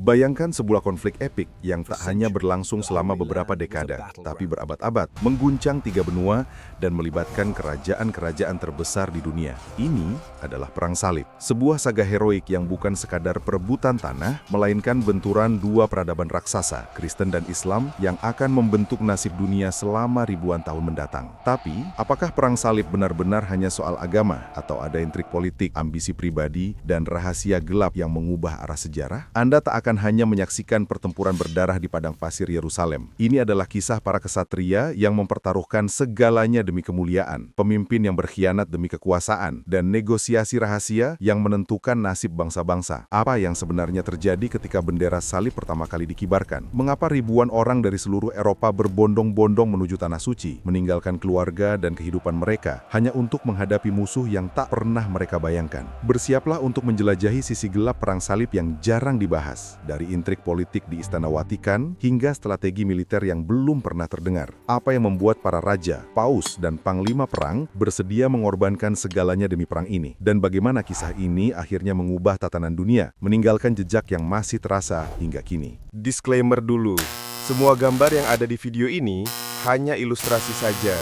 Bayangkan sebuah konflik epik yang tak hanya berlangsung selama beberapa dekade, tapi berabad-abad, mengguncang 3 benua dan melibatkan kerajaan-kerajaan terbesar di dunia. Ini adalah Perang Salib, sebuah saga heroik yang bukan sekadar perebutan tanah, melainkan benturan dua peradaban raksasa, Kristen dan Islam, yang akan membentuk nasib dunia selama ribuan tahun mendatang. Tapi, apakah Perang Salib benar-benar hanya soal agama, atau ada intrik politik, ambisi pribadi, dan rahasia gelap yang mengubah arah sejarah? Anda tak akan hanya menyaksikan pertempuran berdarah di padang pasir Yerusalem. Ini adalah kisah para kesatria yang mempertaruhkan segalanya demi kemuliaan, pemimpin yang berkhianat demi kekuasaan, dan negosiasi rahasia yang menentukan nasib bangsa-bangsa. Apa yang sebenarnya terjadi ketika bendera salib pertama kali dikibarkan? Mengapa ribuan orang dari seluruh Eropa berbondong-bondong menuju Tanah Suci, meninggalkan keluarga dan kehidupan mereka, hanya untuk menghadapi musuh yang tak pernah mereka bayangkan? Bersiaplah untuk menjelajahi sisi gelap Perang Salib yang jarang dibahas, dari intrik politik di Istana Vatikan hingga strategi militer yang belum pernah terdengar. Apa yang membuat para raja, paus, dan panglima perang bersedia mengorbankan segalanya demi perang ini? Dan bagaimana kisah ini akhirnya mengubah tatanan dunia, meninggalkan jejak yang masih terasa hingga kini? Disclaimer dulu, semua gambar yang ada di video ini hanya ilustrasi saja.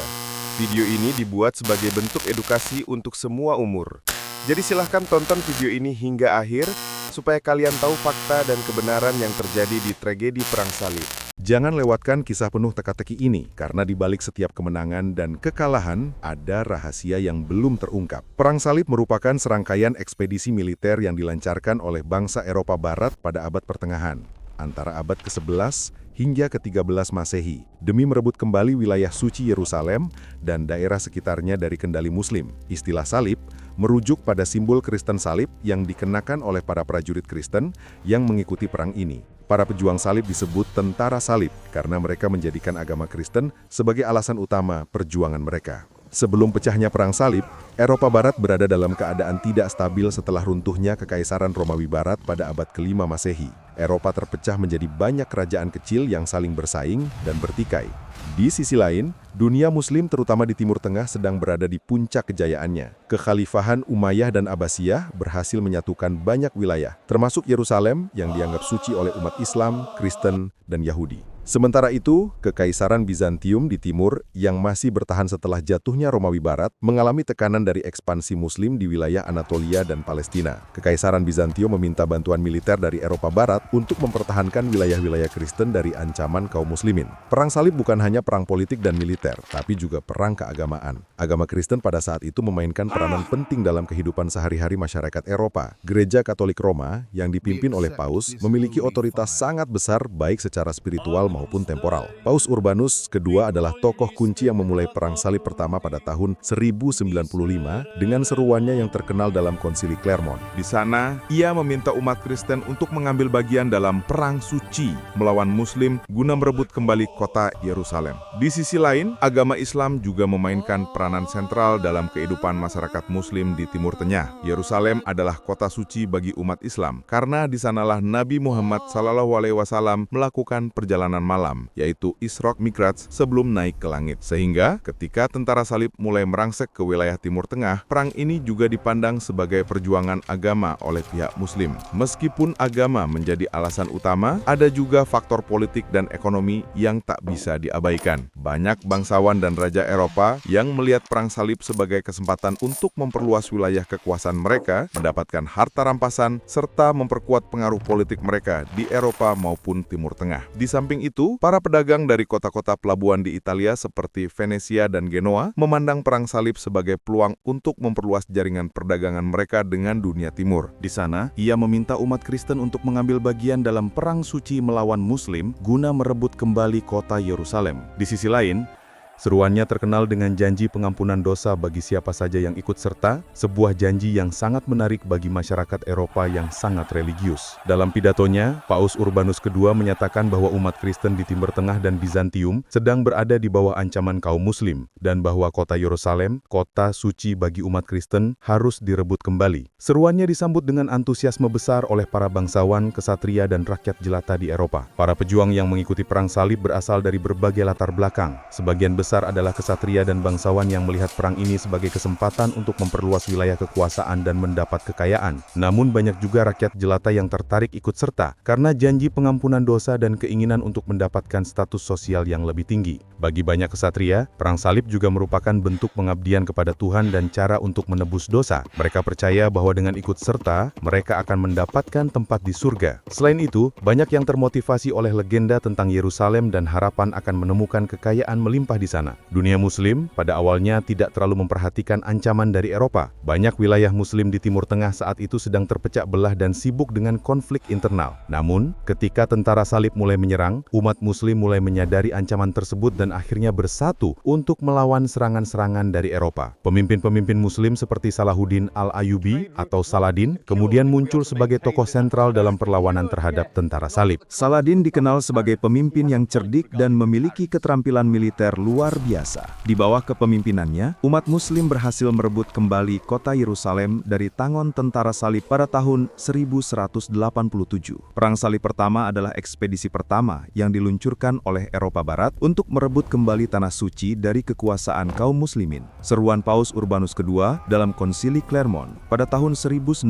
Video ini dibuat sebagai bentuk edukasi untuk semua umur. Jadi silahkan tonton video ini hingga akhir, supaya kalian tahu fakta dan kebenaran yang terjadi di tragedi Perang Salib. Jangan lewatkan kisah penuh teka-teki ini, karena di balik setiap kemenangan dan kekalahan, ada rahasia yang belum terungkap. Perang Salib merupakan serangkaian ekspedisi militer yang dilancarkan oleh bangsa Eropa Barat pada abad pertengahan, antara abad ke-11 hingga ke-13 Masehi, demi merebut kembali wilayah suci Yerusalem dan daerah sekitarnya dari kendali Muslim. Istilah salib merujuk pada simbol Kristen salib yang dikenakan oleh para prajurit Kristen yang mengikuti perang ini. Para pejuang salib disebut tentara salib karena mereka menjadikan agama Kristen sebagai alasan utama perjuangan mereka. Sebelum pecahnya Perang Salib, Eropa Barat berada dalam keadaan tidak stabil setelah runtuhnya Kekaisaran Romawi Barat pada abad ke-5 Masehi. Eropa terpecah menjadi banyak kerajaan kecil yang saling bersaing dan bertikai. Di sisi lain, dunia Muslim terutama di Timur Tengah sedang berada di puncak kejayaannya. Kekhalifahan Umayyah dan Abbasiyah berhasil menyatukan banyak wilayah, termasuk Yerusalem yang dianggap suci oleh umat Islam, Kristen, dan Yahudi. Sementara itu, Kekaisaran Bizantium di timur yang masih bertahan setelah jatuhnya Romawi Barat mengalami tekanan dari ekspansi Muslim di wilayah Anatolia dan Palestina. Kekaisaran Bizantium meminta bantuan militer dari Eropa Barat untuk mempertahankan wilayah-wilayah Kristen dari ancaman kaum Muslimin. Perang Salib bukan hanya perang politik dan militer, tapi juga perang keagamaan. Agama Kristen pada saat itu memainkan peranan penting dalam kehidupan sehari-hari masyarakat Eropa. Gereja Katolik Roma yang dipimpin oleh Paus memiliki otoritas sangat besar baik secara spiritual maupun temporal. Paus Urbanus II adalah tokoh kunci yang memulai Perang Salib pertama pada tahun 1095 dengan seruannya yang terkenal dalam Konsili Clermont. Di sana, ia meminta umat Kristen untuk mengambil bagian dalam Perang Suci melawan Muslim guna merebut kembali kota Yerusalem. Di sisi lain, agama Islam juga memainkan peranan sentral dalam kehidupan masyarakat Muslim di Timur Tengah. Yerusalem adalah kota suci bagi umat Islam, karena di sanalah Nabi Muhammad SAW melakukan perjalanan malam, yaitu Isra Mi'raj sebelum naik ke langit. Sehingga ketika tentara salib mulai merangsek ke wilayah Timur Tengah, perang ini juga dipandang sebagai perjuangan agama oleh pihak Muslim. Meskipun agama menjadi alasan utama, ada juga faktor politik dan ekonomi yang tak bisa diabaikan. Banyak bangsawan dan raja Eropa yang melihat Perang Salib sebagai kesempatan untuk memperluas wilayah kekuasaan mereka, mendapatkan harta rampasan, serta memperkuat pengaruh politik mereka di Eropa maupun Timur Tengah. Di samping itu, para pedagang dari kota-kota pelabuhan di Italia seperti Venesia dan Genoa memandang Perang Salib sebagai peluang untuk memperluas jaringan perdagangan mereka dengan dunia timur. Di sana, ia meminta umat Kristen untuk mengambil bagian dalam Perang Suci melawan Muslim guna merebut kembali kota Yerusalem. Di sisi lain, seruannya terkenal dengan janji pengampunan dosa bagi siapa saja yang ikut serta, sebuah janji yang sangat menarik bagi masyarakat Eropa yang sangat religius. Dalam pidatonya, Paus Urbanus II menyatakan bahwa umat Kristen di Timur Tengah dan Bizantium sedang berada di bawah ancaman kaum Muslim, dan bahwa kota Yerusalem, kota suci bagi umat Kristen, harus direbut kembali. Seruannya disambut dengan antusiasme besar oleh para bangsawan, kesatria, dan rakyat jelata di Eropa. Para pejuang yang mengikuti Perang Salib berasal dari berbagai latar belakang. Sebagian besar besar adalah kesatria dan bangsawan yang melihat perang ini sebagai kesempatan untuk memperluas wilayah kekuasaan dan mendapat kekayaan. Namun banyak juga rakyat jelata yang tertarik ikut serta karena janji pengampunan dosa dan keinginan untuk mendapatkan status sosial yang lebih tinggi. Bagi banyak kesatria, perang salib juga merupakan bentuk pengabdian kepada Tuhan dan cara untuk menebus dosa. Mereka percaya bahwa dengan ikut serta, mereka akan mendapatkan tempat di surga. Selain itu, banyak yang termotivasi oleh legenda tentang Yerusalem dan harapan akan menemukan kekayaan melimpah di sana. Dunia Muslim pada awalnya tidak terlalu memperhatikan ancaman dari Eropa. Banyak wilayah Muslim di Timur Tengah saat itu sedang terpecah belah dan sibuk dengan konflik internal. Namun, ketika tentara salib mulai menyerang, umat Muslim mulai menyadari ancaman tersebut dan akhirnya bersatu untuk melawan serangan-serangan dari Eropa. Pemimpin-pemimpin Muslim seperti Salahuddin Al-Ayyubi atau Saladin kemudian muncul sebagai tokoh sentral dalam perlawanan terhadap tentara salib. Saladin dikenal sebagai pemimpin yang cerdik dan memiliki keterampilan militer luar biasa. Di bawah kepemimpinannya, umat Muslim berhasil merebut kembali kota Yerusalem dari tangan tentara salib pada tahun 1187. Perang salib pertama adalah ekspedisi pertama yang diluncurkan oleh Eropa Barat untuk merebut kembali tanah suci dari kekuasaan kaum muslimin. Seruan Paus Urbanus II dalam Konsili Clermont pada tahun 1065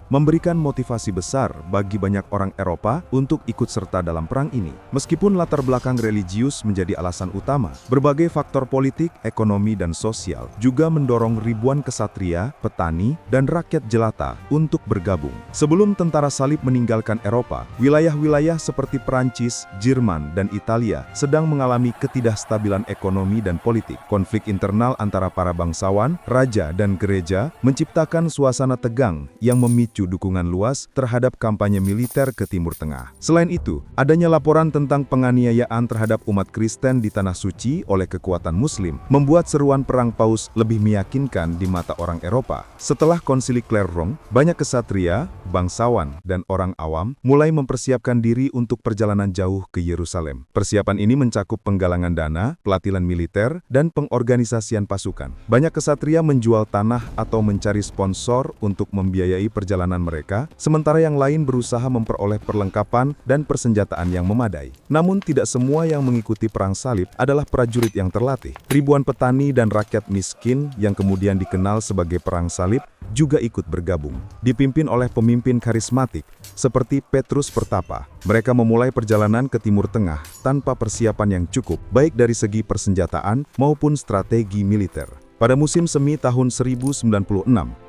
memberikan motivasi besar bagi banyak orang Eropa untuk ikut serta dalam perang ini. Meskipun latar belakang religius menjadi alasan utama, berbagai faktor politik, ekonomi, dan sosial juga mendorong ribuan kesatria, petani, dan rakyat jelata untuk bergabung. Sebelum tentara salib meninggalkan Eropa, wilayah-wilayah seperti Perancis, Jerman, dan Italia sedang mengalami ketidakstabilan ekonomi dan politik. Konflik internal antara para bangsawan, raja, dan gereja menciptakan suasana tegang yang memicu dukungan luas terhadap kampanye militer ke Timur Tengah. Selain itu, adanya laporan tentang penganiayaan terhadap umat Kristen di Tanah Suci oleh kekuatan Muslim membuat seruan perang Paus lebih meyakinkan di mata orang Eropa. Setelah Konsili Clermont, banyak kesatria, bangsawan, dan orang awam mulai mempersiapkan diri untuk perjalanan jauh ke Yerusalem. Persiapan ini mencakup penggalangan dana, pelatihan militer, dan pengorganisasian pasukan. Banyak kesatria menjual tanah atau mencari sponsor untuk membiayai perjalanan mereka, sementara yang lain berusaha memperoleh perlengkapan dan persenjataan yang memadai. Namun tidak semua yang mengikuti perang salib adalah prajurit yang terlatih. Ribuan petani dan rakyat miskin yang kemudian dikenal sebagai perang salib juga ikut bergabung. Dipimpin oleh pemimpin karismatik seperti Petrus Pertapa, mereka memulai perjalanan ke Timur Tengah tanpa persiapan yang cukup, baik dari segi persenjataan maupun strategi militer. Pada musim semi tahun 1096,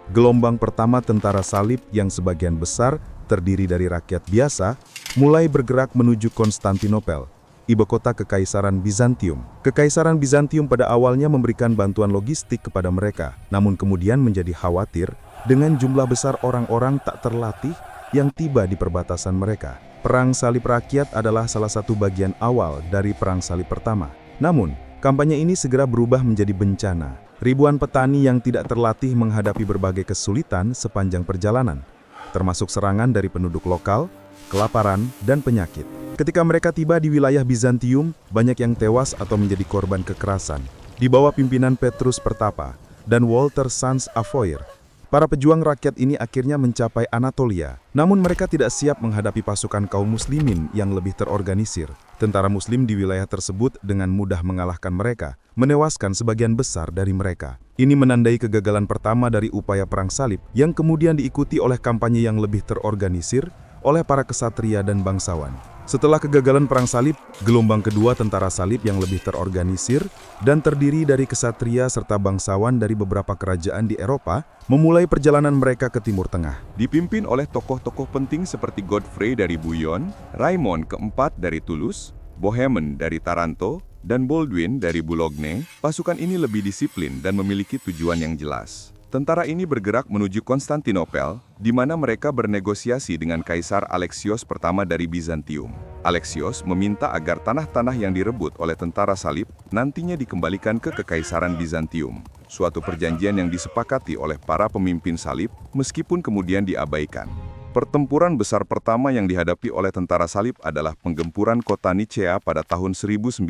gelombang pertama tentara salib yang sebagian besar terdiri dari rakyat biasa mulai bergerak menuju Konstantinopel, ibu kota Kekaisaran Bizantium. Kekaisaran Bizantium pada awalnya memberikan bantuan logistik kepada mereka, namun kemudian menjadi khawatir dengan jumlah besar orang-orang tak terlatih yang tiba di perbatasan mereka. Perang salib rakyat adalah salah satu bagian awal dari perang salib pertama. Namun, kampanye ini segera berubah menjadi bencana. Ribuan petani yang tidak terlatih menghadapi berbagai kesulitan sepanjang perjalanan, termasuk serangan dari penduduk lokal, kelaparan, dan penyakit. Ketika mereka tiba di wilayah Bizantium, banyak yang tewas atau menjadi korban kekerasan. Di bawah pimpinan Petrus Pertapa dan Walter Sans Avoyr, para pejuang rakyat ini akhirnya mencapai Anatolia. Namun mereka tidak siap menghadapi pasukan kaum muslimin yang lebih terorganisir. Tentara muslim di wilayah tersebut dengan mudah mengalahkan mereka, menewaskan sebagian besar dari mereka. Ini menandai kegagalan pertama dari upaya perang salib yang kemudian diikuti oleh kampanye yang lebih terorganisir oleh para kesatria dan bangsawan. Setelah kegagalan perang salib, gelombang kedua tentara salib yang lebih terorganisir dan terdiri dari kesatria serta bangsawan dari beberapa kerajaan di Eropa memulai perjalanan mereka ke Timur Tengah. Dipimpin oleh tokoh-tokoh penting seperti Godfrey dari Bouillon, Raymond keempat dari Toulouse, Bohemond dari Taranto, dan Baldwin dari Boulogne, pasukan ini lebih disiplin dan memiliki tujuan yang jelas. Tentara ini bergerak menuju Konstantinopel, di mana mereka bernegosiasi dengan Kaisar Alexios I dari Bizantium. Alexios meminta agar tanah-tanah yang direbut oleh tentara salib nantinya dikembalikan ke Kekaisaran Bizantium, suatu perjanjian yang disepakati oleh para pemimpin salib meskipun kemudian diabaikan. Pertempuran besar pertama yang dihadapi oleh tentara salib adalah penggempuran kota Nicea pada tahun 1097.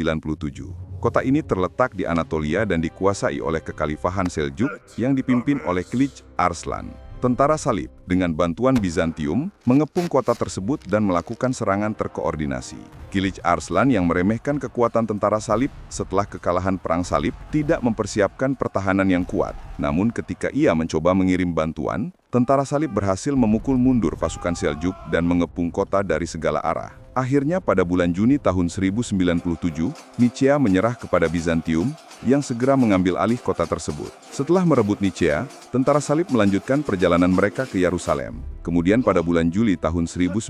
Kota ini terletak di Anatolia dan dikuasai oleh Kekhalifahan Seljuk yang dipimpin oleh Kilij Arslan. Tentara salib, dengan bantuan Bizantium, mengepung kota tersebut dan melakukan serangan terkoordinasi. Kilij Arslan yang meremehkan kekuatan tentara salib setelah kekalahan perang salib tidak mempersiapkan pertahanan yang kuat. Namun ketika ia mencoba mengirim bantuan, tentara salib berhasil memukul mundur pasukan Seljuk dan mengepung kota dari segala arah. Akhirnya pada bulan Juni tahun 1097, Nicea menyerah kepada Bizantium yang segera mengambil alih kota tersebut. Setelah merebut Nicea, tentara salib melanjutkan perjalanan mereka ke Yerusalem. Kemudian pada bulan Juli tahun 1097,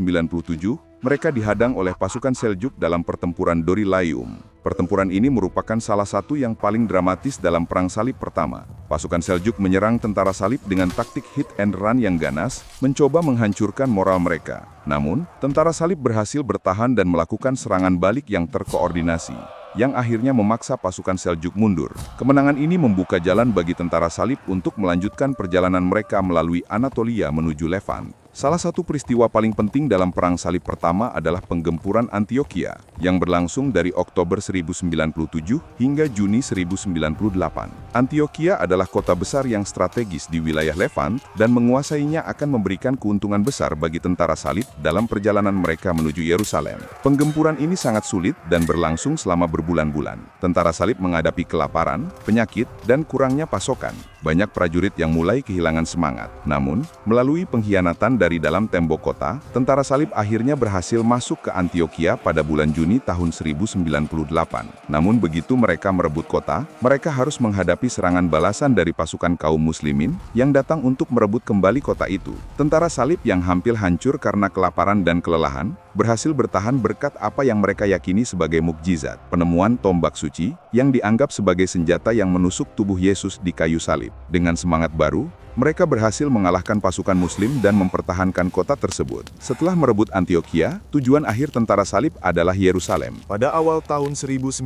mereka dihadang oleh pasukan Seljuk dalam pertempuran Dorylaeum. Pertempuran ini merupakan salah satu yang paling dramatis dalam Perang Salib pertama. Pasukan Seljuk menyerang tentara salib dengan taktik hit and run yang ganas, mencoba menghancurkan moral mereka. Namun, tentara salib berhasil bertahan dan melakukan serangan balik yang terkoordinasi, yang akhirnya memaksa pasukan Seljuk mundur. Kemenangan ini membuka jalan bagi tentara salib untuk melanjutkan perjalanan mereka melalui Anatolia menuju Levant. Salah satu peristiwa paling penting dalam Perang Salib pertama adalah penggempuran Antioquia, yang berlangsung dari Oktober 1097 hingga Juni 1098. Antioquia adalah kota besar yang strategis di wilayah Levant, dan menguasainya akan memberikan keuntungan besar bagi tentara salib dalam perjalanan mereka menuju Yerusalem. Penggempuran ini sangat sulit dan berlangsung selama berbulan-bulan. Tentara salib menghadapi kelaparan, penyakit, dan kurangnya pasokan. Banyak prajurit yang mulai kehilangan semangat. Namun, melalui pengkhianatan dari dalam tembok kota, tentara salib akhirnya berhasil masuk ke Antioquia pada bulan Juni tahun 1098. Namun begitu mereka merebut kota, mereka harus menghadapi serangan balasan dari pasukan kaum muslimin yang datang untuk merebut kembali kota itu. Tentara salib yang hampir hancur karena kelaparan dan kelelahan, berhasil bertahan berkat apa yang mereka yakini sebagai mukjizat, penemuan tombak suci yang dianggap sebagai senjata yang menusuk tubuh Yesus di kayu salib. Dengan semangat baru, mereka berhasil mengalahkan pasukan muslim dan mempertahankan kota tersebut. Setelah merebut Antioquia, tujuan akhir tentara salib adalah Yerusalem. Pada awal tahun 1099,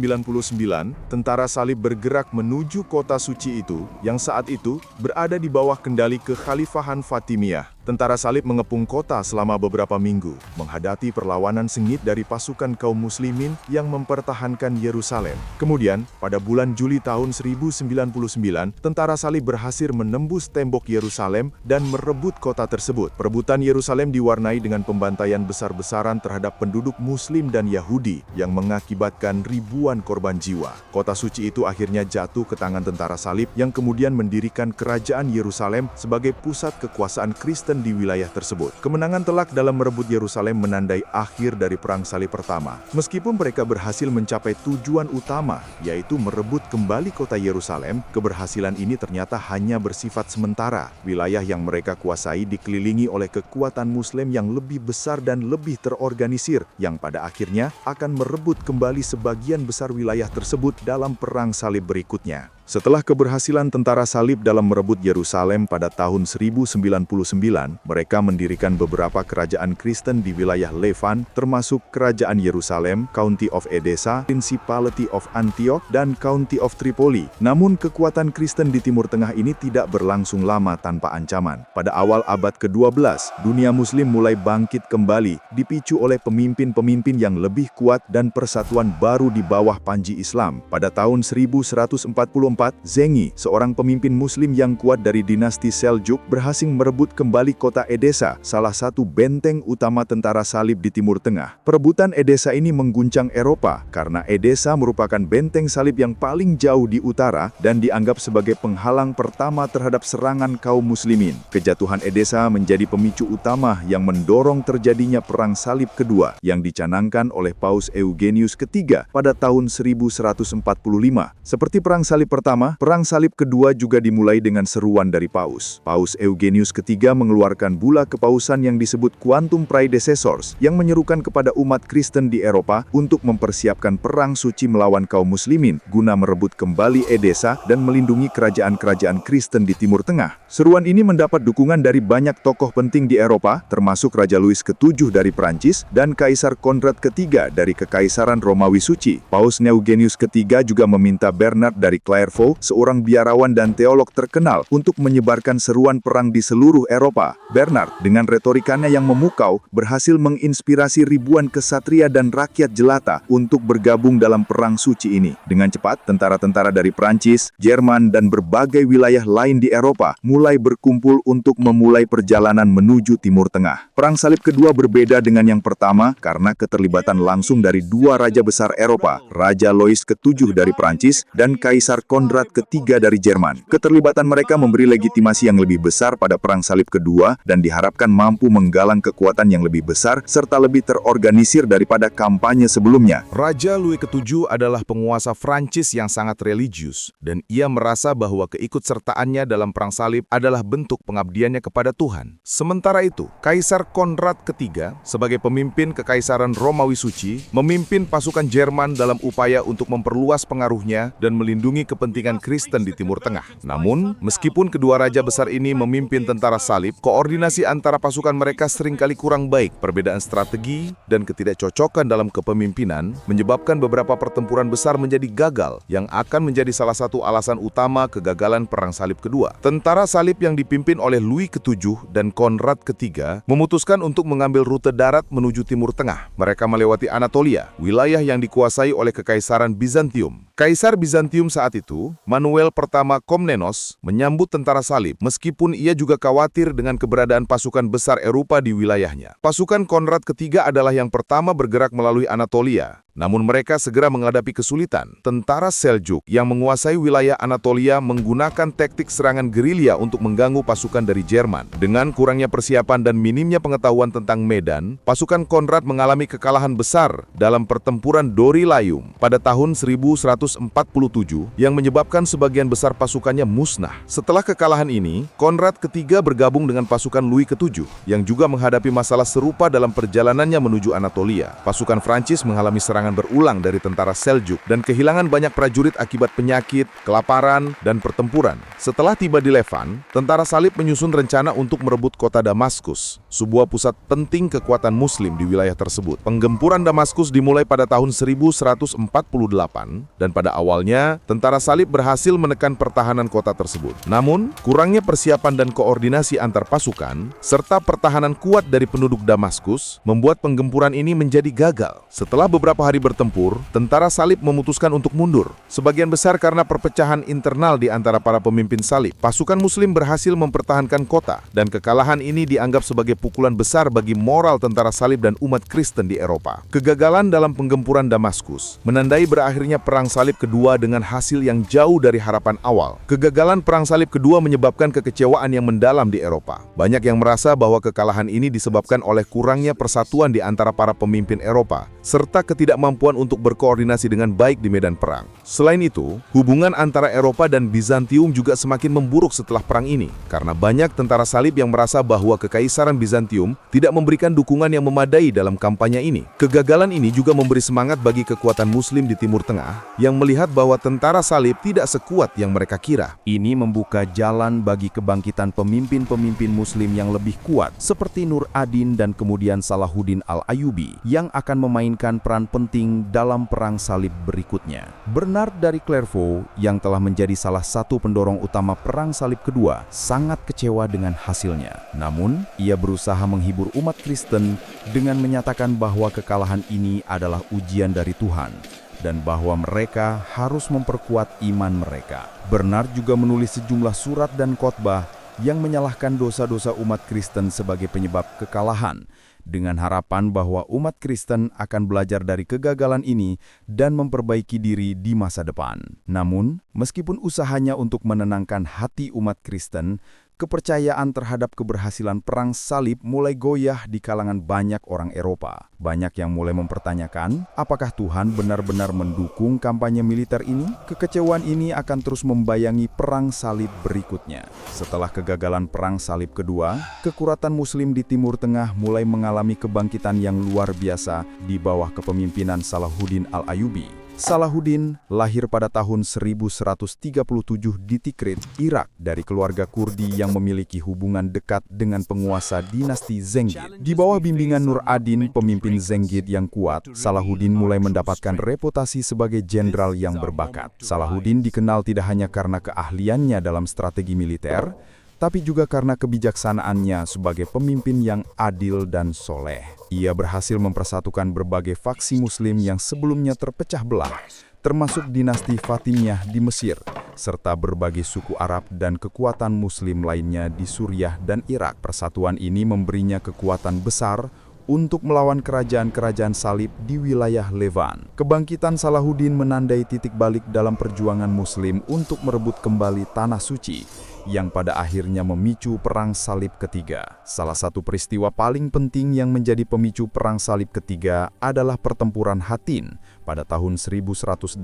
tentara salib bergerak menuju kota suci itu, yang saat itu berada di bawah kendali kekhalifahan Fatimiyah. Tentara salib mengepung kota selama beberapa minggu, menghadapi perlawanan sengit dari pasukan kaum muslimin yang mempertahankan Yerusalem. Kemudian, pada bulan Juli tahun 1099, tentara salib berhasil menembus tembok Yerusalem dan merebut kota tersebut. Perebutan Yerusalem diwarnai dengan pembantaian besar-besaran terhadap penduduk Muslim dan Yahudi yang mengakibatkan ribuan korban jiwa. Kota suci itu akhirnya jatuh ke tangan tentara salib yang kemudian mendirikan kerajaan Yerusalem sebagai pusat kekuasaan Kristen di wilayah tersebut. Kemenangan telak dalam merebut Yerusalem menandai akhir dari Perang Salib pertama. Meskipun mereka berhasil mencapai tujuan utama, yaitu merebut kembali kota Yerusalem, keberhasilan ini ternyata hanya bersifat sementara. Wilayah yang mereka kuasai dikelilingi oleh kekuatan Muslim yang lebih besar dan lebih terorganisir, yang pada akhirnya akan merebut kembali sebagian besar wilayah tersebut dalam Perang Salib berikutnya. Setelah keberhasilan tentara salib dalam merebut Yerusalem pada tahun 1099, mereka mendirikan beberapa kerajaan Kristen di wilayah Levant, termasuk Kerajaan Yerusalem, County of Edessa, Principality of Antioch, dan County of Tripoli. Namun kekuatan Kristen di Timur Tengah ini tidak berlangsung lama tanpa ancaman. Pada awal abad ke-12, dunia Muslim mulai bangkit kembali, dipicu oleh pemimpin-pemimpin yang lebih kuat dan persatuan baru di bawah panji Islam. Pada tahun 1144, Zengi, seorang pemimpin Muslim yang kuat dari dinasti Seljuk, berhasil merebut kembali kota Edessa, salah satu benteng utama tentara salib di Timur Tengah. Perebutan Edessa ini mengguncang Eropa, karena Edessa merupakan benteng salib yang paling jauh di utara dan dianggap sebagai penghalang pertama terhadap serangan kaum muslimin. Kejatuhan Edessa menjadi pemicu utama yang mendorong terjadinya Perang Salib kedua, yang dicanangkan oleh Paus Eugenius III pada tahun 1145. Seperti Perang Salib pertama, Perang Salib kedua juga dimulai dengan seruan dari Paus. Paus Eugenius III mengeluarkan bula kepausan yang disebut Quantum Praedecessors, yang menyerukan kepada umat Kristen di Eropa untuk mempersiapkan perang suci melawan kaum muslimin, guna merebut kembali Edessa dan melindungi kerajaan-kerajaan Kristen di Timur Tengah. Seruan ini mendapat dukungan dari banyak tokoh penting di Eropa, termasuk Raja Louis VII dari Prancis dan Kaisar Konrad III dari Kekaisaran Romawi Suci. Paus Eugenius III juga meminta Bernard dari Clairvaux Clairvaux, seorang biarawan dan teolog terkenal untuk menyebarkan seruan perang di seluruh Eropa. Bernard, dengan retorikanya yang memukau, berhasil menginspirasi ribuan kesatria dan rakyat jelata untuk bergabung dalam perang suci ini. Dengan cepat, tentara-tentara dari Prancis, Jerman, dan berbagai wilayah lain di Eropa mulai berkumpul untuk memulai perjalanan menuju Timur Tengah. Perang Salib Kedua berbeda dengan yang pertama karena keterlibatan langsung dari dua raja besar Eropa, Raja Louis ke-7 dari Prancis dan Kaisar Konrad ke-3 dari Jerman. Keterlibatan mereka memberi legitimasi yang lebih besar pada Perang Salib Kedua dan diharapkan mampu menggalang kekuatan yang lebih besar serta lebih terorganisir daripada kampanye sebelumnya. Raja Louis ke-7 adalah penguasa Prancis yang sangat religius, dan ia merasa bahwa keikutsertaannya dalam Perang Salib adalah bentuk pengabdiannya kepada Tuhan. Sementara itu, Kaisar Konrad ke-3 sebagai pemimpin Kekaisaran Romawi Suci memimpin pasukan Jerman dalam upaya untuk memperluas pengaruhnya dan melindungi kepentingan Kristen di Timur Tengah. Namun, meskipun kedua raja besar ini memimpin tentara salib, koordinasi antara pasukan mereka seringkali kurang baik. Perbedaan strategi dan ketidakcocokan dalam kepemimpinan menyebabkan beberapa pertempuran besar menjadi gagal, yang akan menjadi salah satu alasan utama kegagalan Perang Salib Kedua. Tentara salib yang dipimpin oleh Louis ke-7 dan Konrad ke-3 memutuskan untuk mengambil rute darat menuju Timur Tengah. Mereka melewati Anatolia, wilayah yang dikuasai oleh Kekaisaran Bizantium. Kaisar Bizantium saat itu, Manuel I Komnenos, menyambut tentara salib meskipun ia juga khawatir dengan keberadaan pasukan besar Eropa di wilayahnya. Pasukan Konrad ke-3 adalah yang pertama bergerak melalui Anatolia. Namun mereka segera menghadapi kesulitan. Tentara Seljuk yang menguasai wilayah Anatolia menggunakan taktik serangan gerilya untuk mengganggu pasukan dari Jerman. Dengan kurangnya persiapan dan minimnya pengetahuan tentang medan, pasukan Konrad mengalami kekalahan besar dalam pertempuran Dorilayum pada tahun 1147 yang menyebabkan sebagian besar pasukannya musnah. Setelah kekalahan ini, Konrad ke-3 bergabung dengan pasukan Louis ke-7 yang juga menghadapi masalah serupa dalam perjalanannya menuju Anatolia. Pasukan Prancis mengalami serangan berulang dari tentara Seljuk dan kehilangan banyak prajurit akibat penyakit, kelaparan, dan pertempuran. Setelah tiba di Levan, tentara salib menyusun rencana untuk merebut kota Damaskus, sebuah pusat penting kekuatan Muslim di wilayah tersebut. Penggempuran Damaskus dimulai pada tahun 1148 dan pada awalnya tentara salib berhasil menekan pertahanan kota tersebut. Namun, kurangnya persiapan dan koordinasi antar pasukan serta pertahanan kuat dari penduduk Damaskus membuat penggempuran ini menjadi gagal. Setelah beberapa hari bertempur, tentara salib memutuskan untuk mundur. Sebagian besar karena perpecahan internal di antara para pemimpin salib. Pasukan Muslim berhasil mempertahankan kota, dan kekalahan ini dianggap sebagai pukulan besar bagi moral tentara salib dan umat Kristen di Eropa. Kegagalan dalam penggempuran Damaskus menandai berakhirnya Perang Salib Kedua dengan hasil yang jauh dari harapan awal. Kegagalan Perang Salib Kedua menyebabkan kekecewaan yang mendalam di Eropa. Banyak yang merasa bahwa kekalahan ini disebabkan oleh kurangnya persatuan di antara para pemimpin Eropa, serta ketidakmampuan untuk berkoordinasi dengan baik di medan perang. Selain itu, hubungan antara Eropa dan Bizantium juga semakin memburuk setelah perang ini, karena banyak tentara salib yang merasa bahwa Kekaisaran Bizantium tidak memberikan dukungan yang memadai dalam kampanye ini. Kegagalan ini juga memberi semangat bagi kekuatan Muslim di Timur Tengah, yang melihat bahwa tentara salib tidak sekuat yang mereka kira. Ini membuka jalan bagi kebangkitan pemimpin-pemimpin Muslim yang lebih kuat, seperti Nur ad-Din dan kemudian Salahuddin al-Ayyubi, yang akan memainkan peran penting dalam Perang Salib berikutnya. Bernard dari Clairvaux, yang telah menjadi salah satu pendorong utama Perang Salib Kedua, sangat kecewa dengan hasilnya. Namun, ia berusaha menghibur umat Kristen dengan menyatakan bahwa kekalahan ini adalah ujian dari Tuhan, dan bahwa mereka harus memperkuat iman mereka. Bernard juga menulis sejumlah surat dan khotbah yang menyalahkan dosa-dosa umat Kristen sebagai penyebab kekalahan, dengan harapan bahwa umat Kristen akan belajar dari kegagalan ini dan memperbaiki diri di masa depan. Namun, meskipun usahanya untuk menenangkan hati umat Kristen, kepercayaan terhadap keberhasilan Perang Salib mulai goyah di kalangan banyak orang Eropa. Banyak yang mulai mempertanyakan, apakah Tuhan benar-benar mendukung kampanye militer ini? Kekecewaan ini akan terus membayangi Perang Salib berikutnya. Setelah kegagalan Perang Salib Kedua, kekuatan Muslim di Timur Tengah mulai mengalami kebangkitan yang luar biasa di bawah kepemimpinan Salahuddin al-Ayyubi. Salahuddin lahir pada tahun 1137 di Tikrit, Irak, dari keluarga Kurdi yang memiliki hubungan dekat dengan penguasa dinasti Zengid. Di bawah bimbingan Nur ad-Din, pemimpin Zengid yang kuat, Salahuddin mulai mendapatkan reputasi sebagai jenderal yang berbakat. Salahuddin dikenal tidak hanya karena keahliannya dalam strategi militer, tapi juga karena kebijaksanaannya sebagai pemimpin yang adil dan soleh. Ia berhasil mempersatukan berbagai faksi Muslim yang sebelumnya terpecah belah, termasuk dinasti Fatimiyah di Mesir, serta berbagai suku Arab dan kekuatan Muslim lainnya di Suriah dan Irak. Persatuan ini memberinya kekuatan besar untuk melawan kerajaan-kerajaan salib di wilayah Levan. Kebangkitan Salahuddin menandai titik balik dalam perjuangan Muslim untuk merebut kembali Tanah Suci, yang pada akhirnya memicu Perang Salib Ketiga. Salah satu peristiwa paling penting yang menjadi pemicu Perang Salib Ketiga adalah Pertempuran Hattin pada tahun 1187.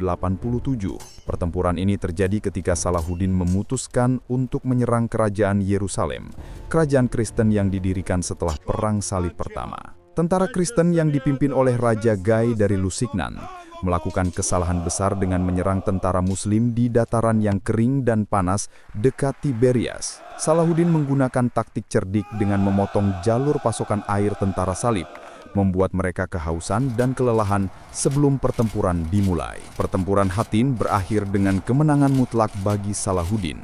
Pertempuran ini terjadi ketika Salahuddin memutuskan untuk menyerang kerajaan Yerusalem, kerajaan Kristen yang didirikan setelah Perang Salib Pertama. Tentara Kristen yang dipimpin oleh Raja Gai dari Lusignan melakukan kesalahan besar dengan menyerang tentara Muslim di dataran yang kering dan panas dekat Tiberias. Salahuddin menggunakan taktik cerdik dengan memotong jalur pasokan air tentara salib, membuat mereka kehausan dan kelelahan sebelum pertempuran dimulai. Pertempuran Hattin berakhir dengan kemenangan mutlak bagi Salahuddin.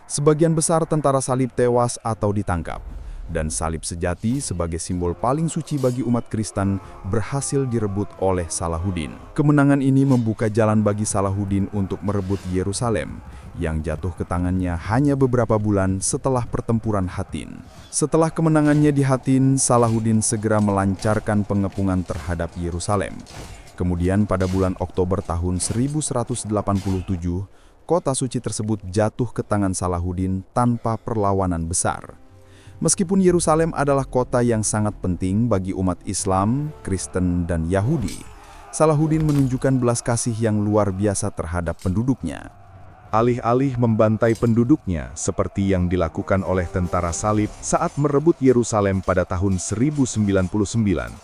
Sebagian besar tentara salib tewas atau ditangkap, dan salib sejati sebagai simbol paling suci bagi umat Kristen berhasil direbut oleh Salahuddin. Kemenangan ini membuka jalan bagi Salahuddin untuk merebut Yerusalem, yang jatuh ke tangannya hanya beberapa bulan setelah pertempuran Hattin. Setelah kemenangannya di Hattin, Salahuddin segera melancarkan pengepungan terhadap Yerusalem. Kemudian pada bulan Oktober tahun 1187, kota suci tersebut jatuh ke tangan Salahuddin tanpa perlawanan besar. Meskipun Yerusalem adalah kota yang sangat penting bagi umat Islam, Kristen, dan Yahudi, Salahuddin menunjukkan belas kasih yang luar biasa terhadap penduduknya. Alih-alih membantai penduduknya seperti yang dilakukan oleh tentara salib saat merebut Yerusalem pada tahun 1099,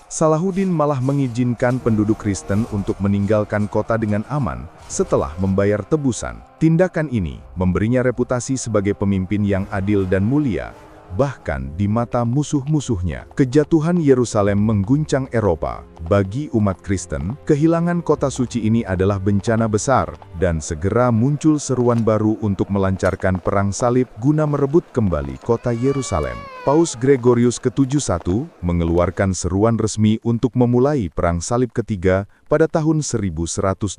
Salahuddin malah mengizinkan penduduk Kristen untuk meninggalkan kota dengan aman setelah membayar tebusan. Tindakan ini memberinya reputasi sebagai pemimpin yang adil dan mulia. Bahkan di mata musuh-musuhnya, kejatuhan Yerusalem mengguncang Eropa. Bagi umat Kristen, kehilangan kota suci ini adalah bencana besar, dan segera muncul seruan baru untuk melancarkan perang salib guna merebut kembali kota Yerusalem. Paus Gregorius ke-71 mengeluarkan seruan resmi untuk memulai Perang Salib Ketiga pada tahun 1187.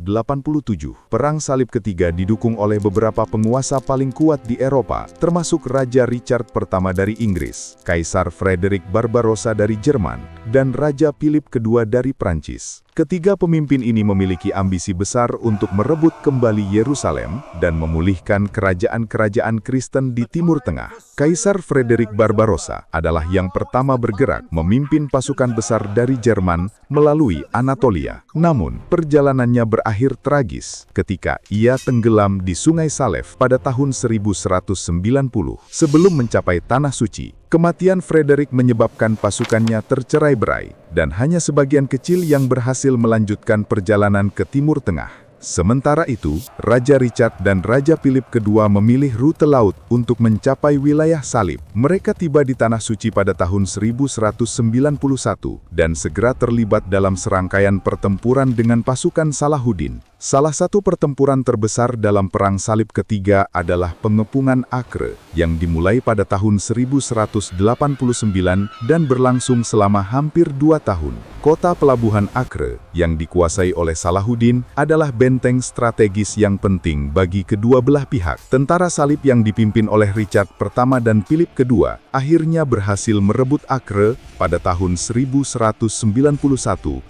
Perang Salib Ketiga didukung oleh beberapa penguasa paling kuat di Eropa, termasuk Raja Richard pertama dari Inggris, Kaisar Frederick Barbarossa dari Jerman, dan Raja Philip II dari Prancis. Ketiga pemimpin ini memiliki ambisi besar untuk merebut kembali Yerusalem dan memulihkan kerajaan-kerajaan Kristen di Timur Tengah. Kaisar Frederick Barbarossa adalah yang pertama bergerak memimpin pasukan besar dari Jerman melalui Anatolia. Namun, perjalanannya berakhir tragis ketika ia tenggelam di Sungai Salef pada tahun 1190 sebelum mencapai Tanah Suci. Kematian Frederick menyebabkan pasukannya tercerai-berai, dan hanya sebagian kecil yang berhasil melanjutkan perjalanan ke Timur Tengah. Sementara itu, Raja Richard dan Raja Philip II memilih rute laut untuk mencapai wilayah salib. Mereka tiba di Tanah Suci pada tahun 1191 dan segera terlibat dalam serangkaian pertempuran dengan pasukan Salahuddin. Salah satu pertempuran terbesar dalam Perang Salib Ketiga adalah Pengepungan Acre, yang dimulai pada tahun 1189 dan berlangsung selama hampir 2 tahun. Kota pelabuhan Acre, yang dikuasai oleh Salahuddin, adalah benteng strategis yang penting bagi kedua belah pihak. Tentara salib yang dipimpin oleh Richard pertama dan Philip II akhirnya berhasil merebut Acre pada tahun 1191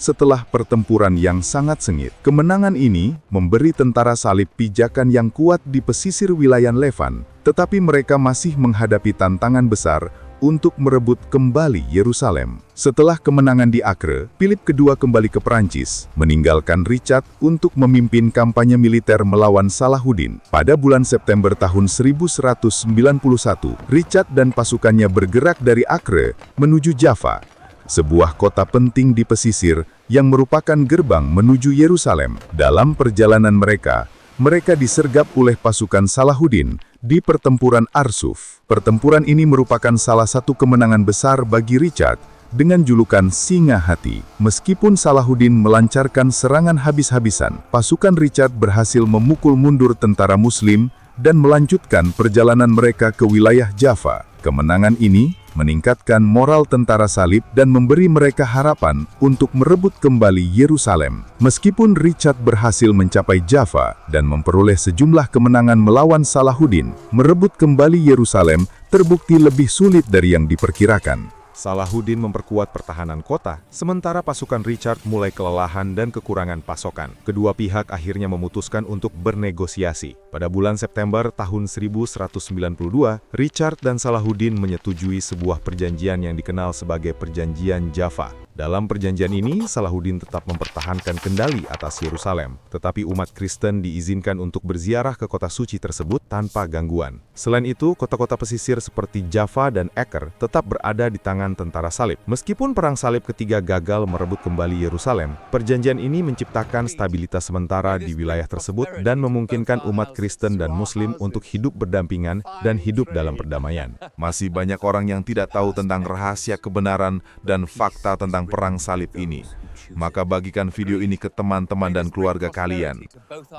setelah pertempuran yang sangat sengit. Kemenangan ini memberi tentara salib pijakan yang kuat di pesisir wilayah Levan, tetapi mereka masih menghadapi tantangan besar untuk merebut kembali Yerusalem. Setelah kemenangan di Acre, Philip II kembali ke Prancis, meninggalkan Richard untuk memimpin kampanye militer melawan Salahuddin. Pada bulan September tahun 1191, Richard dan pasukannya bergerak dari Acre menuju Java. sebuah kota penting di pesisir yang merupakan gerbang menuju Yerusalem. Dalam perjalanan mereka disergap oleh pasukan Salahuddin di pertempuran Arsuf. Pertempuran ini merupakan salah satu kemenangan besar bagi Richard dengan julukan Singa Hati. Meskipun Salahuddin melancarkan serangan habis-habisan, pasukan Richard berhasil memukul mundur tentara Muslim dan melanjutkan perjalanan mereka ke wilayah Jaffa. Kemenangan ini meningkatkan moral tentara salib dan memberi mereka harapan untuk merebut kembali Yerusalem. Meskipun Richard berhasil mencapai Jaffa dan memperoleh sejumlah kemenangan melawan Salahuddin, merebut kembali Yerusalem terbukti lebih sulit dari yang diperkirakan. Salahuddin memperkuat pertahanan kota, sementara pasukan Richard mulai kelelahan dan kekurangan pasokan. Kedua pihak akhirnya memutuskan untuk bernegosiasi. Pada bulan September tahun 1192, Richard dan Salahuddin menyetujui sebuah perjanjian yang dikenal sebagai Perjanjian Jaffa. Dalam perjanjian ini, Salahuddin tetap mempertahankan kendali atas Yerusalem, tetapi umat Kristen diizinkan untuk berziarah ke kota suci tersebut tanpa gangguan. Selain itu, kota-kota pesisir seperti Jaffa dan Acre tetap berada di tangan tentara salib. Meskipun perang salib ketiga gagal merebut kembali Yerusalem, perjanjian ini menciptakan stabilitas sementara di wilayah tersebut dan memungkinkan umat Kristen dan Muslim untuk hidup berdampingan dan hidup dalam perdamaian. Masih banyak orang yang tidak tahu tentang rahasia kebenaran dan fakta tentang perang salib ini. Maka bagikan video ini ke teman-teman dan keluarga kalian.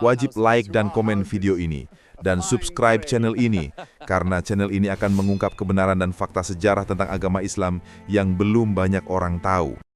Wajib like dan komen video ini. Dan subscribe channel ini, karena channel ini akan mengungkap kebenaran dan fakta sejarah tentang agama Islam yang belum banyak orang tahu.